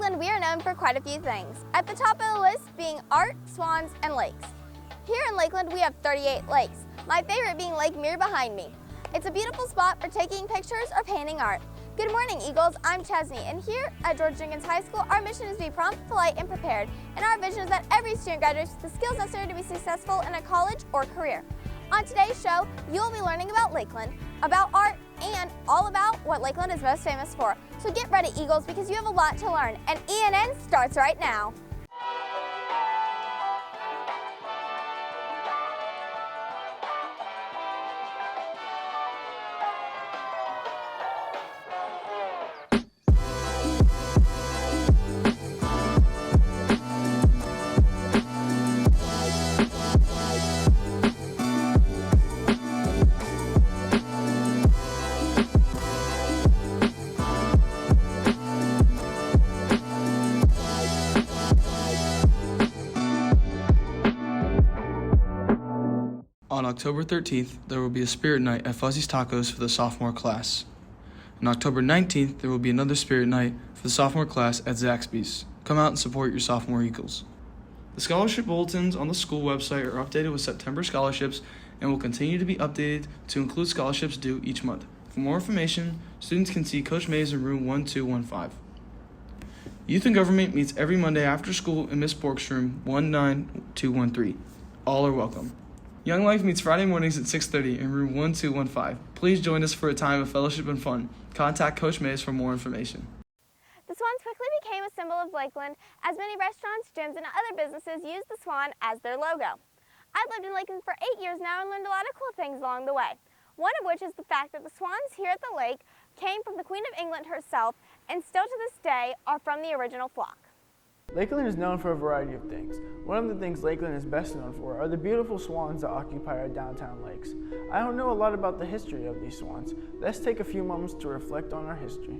Lakeland, we are known for quite a few things. At the top of the list being art, swans, and lakes. Here in Lakeland, we have 38 lakes, my favorite being Lake Muir behind me. It's a beautiful spot for taking pictures or painting art. Good morning, Eagles. I'm Chesney, and here at George Jenkins High School, our mission is to be prompt, polite, and prepared. And our vision is that every student graduates with the skills necessary to be successful in a college or career. On today's show, you'll be learning about Lakeland, about art, and all about what Lakeland is most famous for. So get ready, Eagles, because you have a lot to learn, and ENN starts right now. On October 13th, there will be a Spirit Night at Fuzzy's Tacos for the sophomore class. On October 19th, there will be another Spirit Night for the sophomore class at Zaxby's. Come out and support your sophomore Eagles. The scholarship bulletins on the school website are updated with September scholarships and will continue to be updated to include scholarships due each month. For more information, students can see Coach Mays in room 1215. Youth and Government meets every Monday after school in Miss Bork's room 19213. All are welcome. Young Life meets Friday mornings at 6:30 in room 1215. Please join us for a time of fellowship and fun. Contact Coach Mays for more information. The Swans quickly became a symbol of Lakeland, as many restaurants, gyms, and other businesses use the swan as their logo. I've lived in Lakeland for 8 years now and learned a lot of cool things along the way. One of which is the fact that the swans here at the lake came from the Queen of England herself, and still to this day are from the original flock. Lakeland is known for a variety of things. One of the things Lakeland is best known for are the beautiful swans that occupy our downtown lakes. I don't know a lot about the history of these swans. Let's take a few moments to reflect on our history.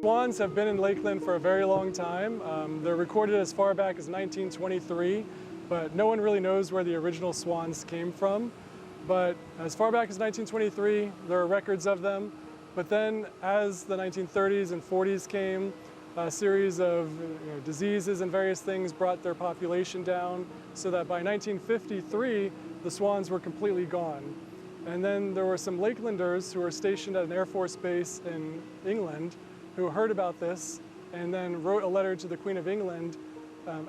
Swans have been in Lakeland for a very long time. They're recorded as far back as 1923. But no one really knows where the original swans came from. But as far back as 1923, there are records of them. But then as the 1930s and 40s came, a series of diseases and various things brought their population down, so that by 1953, the swans were completely gone. And then there were some Lakelanders who were stationed at an Air Force base in England who heard about this and then wrote a letter to the Queen of England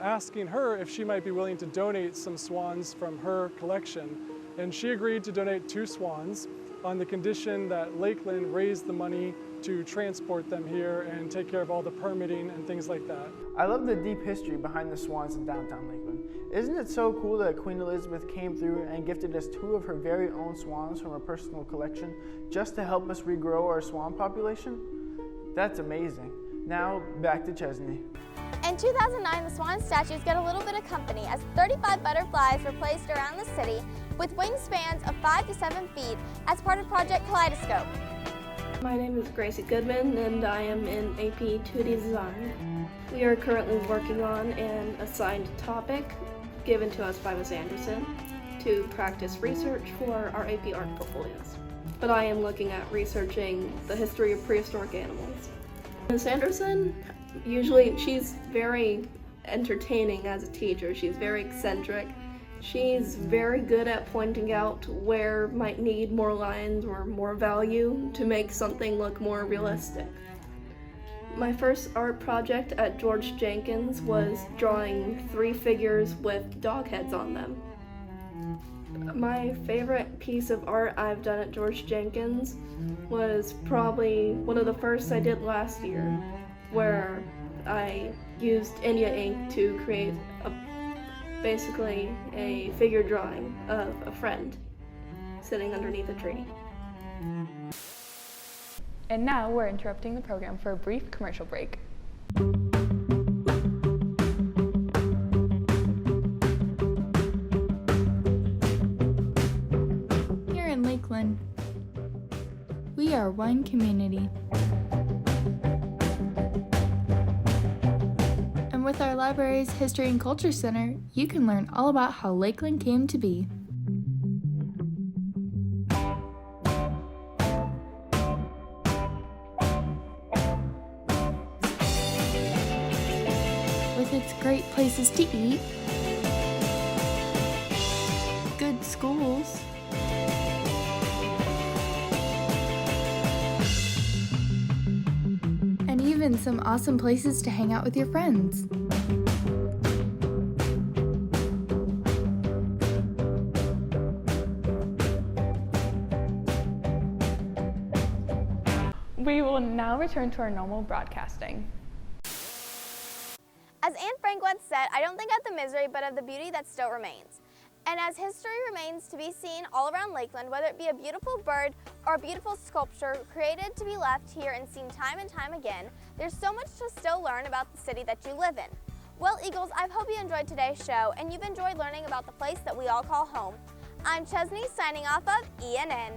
asking her if she might be willing to donate some swans from her collection. And she agreed to donate 2 swans on the condition that Lakeland raised the money to transport them here and take care of all the permitting and things like that. I love the deep history behind the swans in downtown Lakeland. Isn't it so cool that Queen Elizabeth came through and gifted us 2 of her very own swans from her personal collection just to help us regrow our swan population? That's amazing. Now, back to Chesney. In 2009, the swan statues got a little bit of company as 35 butterflies were placed around the city with wingspans of 5 to 7 feet as part of Project Kaleidoscope. My name is Gracie Goodman and I am in AP 2D Design. We are currently working on an assigned topic given to us by Ms. Anderson to practice research for our AP art portfolios. But I am looking at researching the history of prehistoric animals. Ms. Anderson, usually she's very entertaining as a teacher. She's very eccentric. She's very good at pointing out where might need more lines or more value to make something look more realistic. My first art project at George Jenkins was drawing 3 figures with dog heads on them. My favorite piece of art I've done at George Jenkins was probably one of the first I did last year, where I used India ink to create basically a figure drawing of a friend sitting underneath a tree. And now we're interrupting the program for a brief commercial break. Here in Lakeland, we are one community. And with our library's History and Culture Center, you can learn all about how Lakeland came to be. With its great places to eat, good schools, and even some awesome places to hang out with your friends. We will now return to our normal broadcasting. As Anne Frank once said, I don't think of the misery, but of the beauty that still remains. And as history remains to be seen all around Lakeland, whether it be a beautiful bird or a beautiful sculpture created to be left here and seen time and time again, there's so much to still learn about the city that you live in. Well, Eagles, I hope you enjoyed today's show and you've enjoyed learning about the place that we all call home. I'm Chesney signing off of ENN.